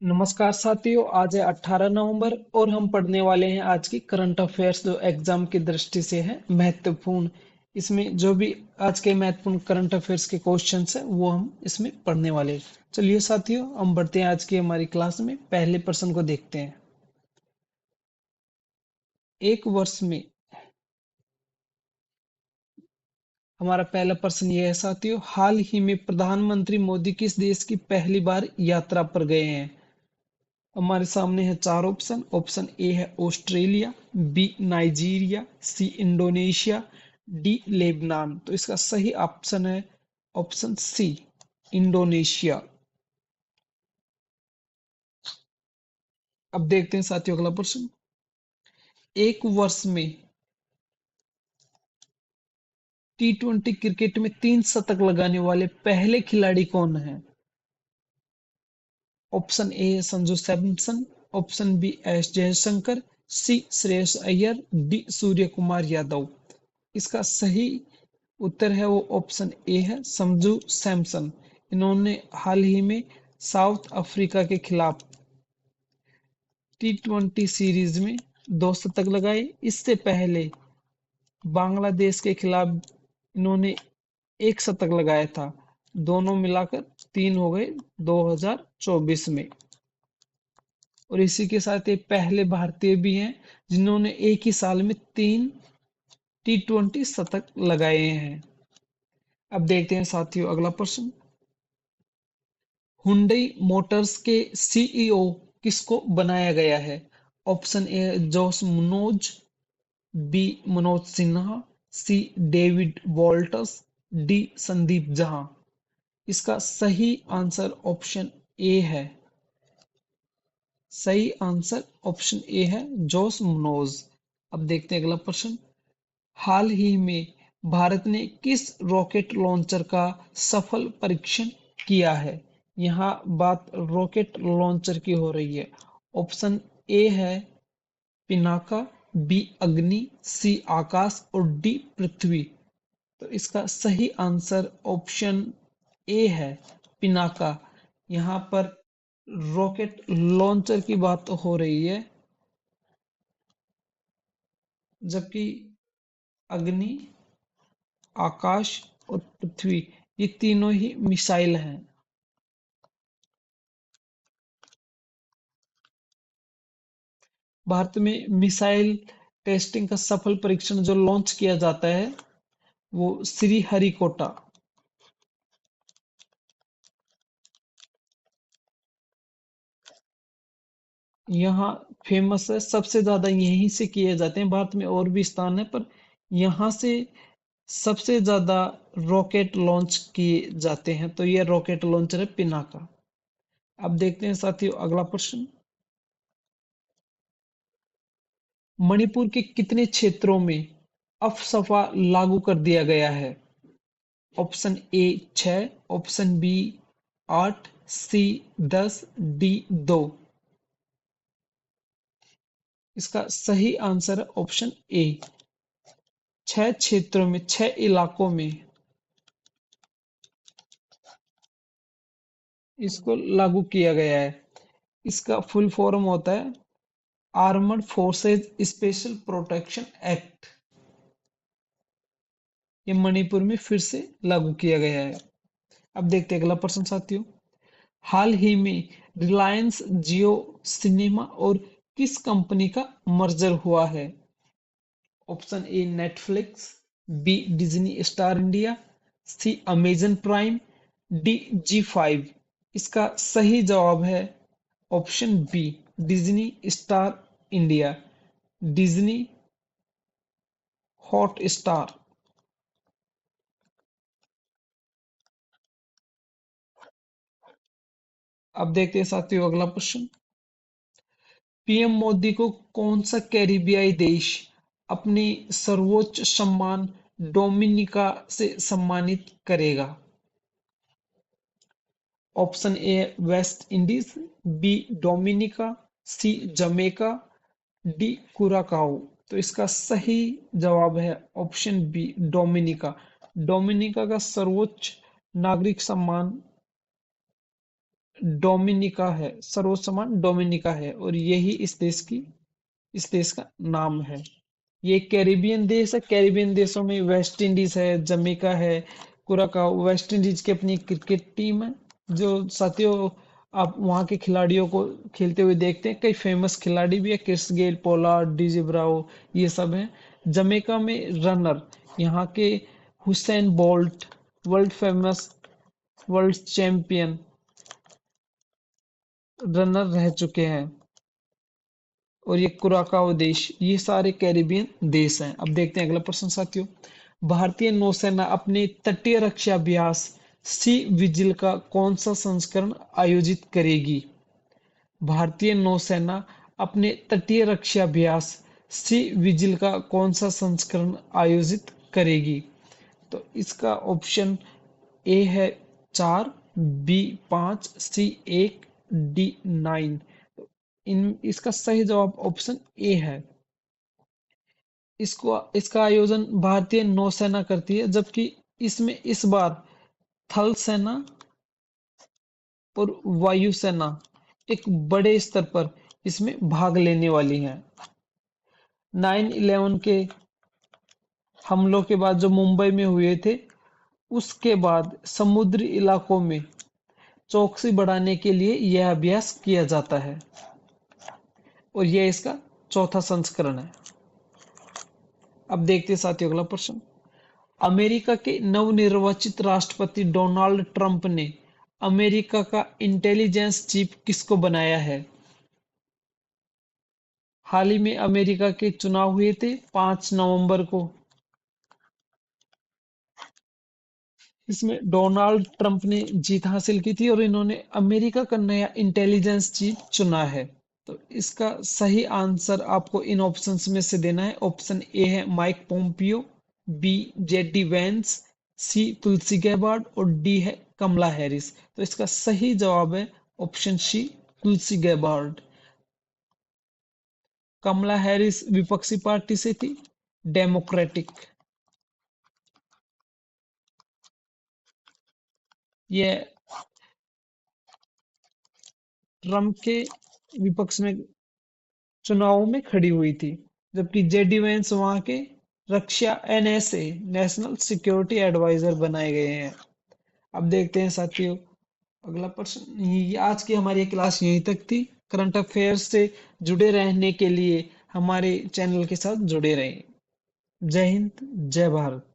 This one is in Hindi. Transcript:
नमस्कार साथियों, आज है 18 नवंबर और हम पढ़ने वाले हैं आज की करंट अफेयर्स जो एग्जाम की दृष्टि से है महत्वपूर्ण। इसमें जो भी आज के महत्वपूर्ण करंट अफेयर्स के क्वेश्चंस हैं वो हम इसमें पढ़ने वाले हैं। चलिए साथियों, हम बढ़ते हैं आज की हमारी क्लास में। पहले प्रश्न को देखते हैं। एक वर्ष में हमारा पहला प्रश्न ये है साथियों, हाल ही में प्रधानमंत्री मोदी किस देश की पहली बार यात्रा पर गए हैं? हमारे सामने है चार ऑप्शन। ऑप्शन ए है Australia, B Nigeria, C Indonesia, D Lebanon. तो इसका सही ऑप्शन है ऑप्शन सी, इंडोनेशिया। अब देखते हैं साथियों अगला प्रश्न। एक वर्ष में T20 क्रिकेट में 3 शतक लगाने वाले पहले खिलाड़ी कौन हैं? ऑप्शन ए है Sanju Samson, option B S Jaishankar, C Shreyas Iyer, D Surya Kumar Yadav. इसका सही उत्तर है वो ऑप्शन ए है, संजू सैमसन। इन्होंने हाल ही में साउथ अफ्रीका के खिलाफ T20 सीरीज में 2 शतक लगाए। इससे पहले बांग्लादेश के खिलाफ इन्होंने 1 शतक लगाया था। दोनों मिलाकर 3 हो गए 2024 में। और इसी के साथ ये पहले भारतीय भी हैं जिन्होंने एक ही साल में 3 T20 शतक लगाए हैं। अब देखते हैं साथियों अगला प्रश्न। हुंडई मोटर्स के सीईओ किसको बनाया गया है? Option A Jose Munoz, B Manoj Sinha, C David Walters, D Sandeep Jahan. इसका सही आंसर ऑप्शन ए है। सही आंसर ऑप्शन ए है, जोस मुनोज। अब देखते हैं अगला प्रश्न। हाल ही में भारत ने किस रॉकेट लॉन्चर का सफल परीक्षण किया है? यहाँ बात रॉकेट लॉन्चर की हो रही है। ऑप्शन ए है पिनाका, बी अग्नि, सी आकाश और डी पृथ्वी। तो इसका सही आंसर ऑप्शन ए है, पिनाका। यहाँ पर रॉकेट लॉन्चर की बात हो रही है, जबकि अग्नि, आकाश और पृथ्वी ये तीनों ही मिसाइल हैं। भारत में मिसाइल टेस्टिंग का सफल परीक्षण जो लॉन्च किया जाता है वो श्री हरिकोटा, यहाँ फेमस है। सबसे ज्यादा यहीं से किए जाते हैं। भारत में और भी स्थान है पर यहाँ से सबसे ज्यादा रॉकेट लॉन्च किए जाते हैं। तो ये रॉकेट लॉन्चर है पिनाका। अब देखते हैं साथियों अगला प्रश्न। मणिपुर के कितने क्षेत्रों में अफस्पा लागू कर दिया गया है? Option A 6, option B 8, C 10, D 2। इसका सही आंसर है ऑप्शन ए, 6 क्षेत्रों में, 6 इलाकों में इसको लागू किया गया है। इसका फुल फॉर्म होता है armoured forces special protection act. ये मणिपुर में फिर से लागू किया गया है। अब देखते हैं अगला प्रश्न साथियों। हाल ही में रिलायंस जियो सिनेमा और किस कंपनी का मर्जर हुआ है? Option A Netflix, B Disney Star India, C Amazon Prime, D जी5। इसका सही जवाब है option B, Disney Star India, Disney Hotstar. अब देखते हैं साथियों अगला प्रश्न। पीएम मोदी को कौन सा कैरिबियाई देश अपनी सर्वोच्च सम्मान डोमिनिका से सम्मानित करेगा? Option A West Indies, B Dominica, C Jamaica, D Curacao. तो इसका सही जवाब है ऑप्शन बी, डोमिनिका। डोमिनिका का सर्वोच्च नागरिक सम्मान डोमिनिका है, सर्वोच्च सम्मान डोमिनिका है, और यही इस देश का नाम है। ये कैरिबियन देश है। कैरिबियन देशों में वेस्ट इंडीज है, जमैका है, कुराकाओ। वेस्ट इंडीज की अपनी क्रिकेट टीम है, जो साथियों आप वहाँ के खिलाड़ियों को खेलते हुए देखते हैं। कई फेमस खिलाड़ी भी है, Chris Gayle, Pollard, DJ Bravo, ये सब हैं। जमैका में रनर यहाँ के Usain Bolt, world famous, world champion runner रह चुके हैं। और ये कुराकाओ देश, ये सारे कैरिबियन देश हैं। अब देखते हैं अगला प्रश्न साथियों। भारतीय नौसेना अपने तटीय रक्षा अभ्यास सी विजिल का कौन सा संस्करण आयोजित करेगी? भारतीय नौसेना अपने तटीय रक्षा अभ्यास सी विजिल का कौन सा संस्करण आयोजित करेगी? तो इसका ऑप्शन ए है 4, बी 5, सी 1, डी 9। इन इसका सही जवाब ऑप्शन ए है। इसका आयोजन भारतीय नौसेना करती है, जबकि इसमें इस बार थल सेना और वायुसेना एक बड़े स्तर पर इसमें भाग लेने वाली है। 9/11 के हमलों के बाद जो मुंबई में हुए थे, उसके बाद समुद्री इलाकों में चौकसी बढ़ाने के लिए यह अभ्यास किया जाता है, और यह इसका चौथा संस्करण है। अब देखते हैं साथियों अगला प्रश्न। अमेरिका के नवनिर्वाचित राष्ट्रपति डोनाल्ड ट्रंप ने अमेरिका का इंटेलिजेंस चीफ किसको बनाया है? हाल ही में अमेरिका के चुनाव हुए थे 5 नवंबर को। इसमें डोनाल्ड ट्रंप ने जीत हासिल की थी, और इन्होंने अमेरिका का नया इंटेलिजेंस चीफ चुना है। तो इसका सही आंसर आपको इन ऑप्शंस में से देना है। ऑप्शन ए है Mike Pompeo, B JD Vance, C Tulsi Gabbard, और डी है कमला हैरिस। तो इसका सही जवाब है option C, Tulsi Gabbard. Kamala Harris विपक्षी पार्टी से थी, डेमोक्रेटिक। ये ट्रंप के विपक्ष में चुनावों में खड़ी हुई थी, जबकि जेडी वेंस वहां के रक्षा एनएसए, नेशनल सिक्योरिटी एडवाइजर बनाए गए हैं। अब देखते हैं साथियों अगला प्रश्न। आज की हमारी क्लास यहीं तक थी। करंट अफेयर्स से जुड़े रहने के लिए हमारे चैनल के साथ जुड़े रहें। जय हिंद, जय भारत।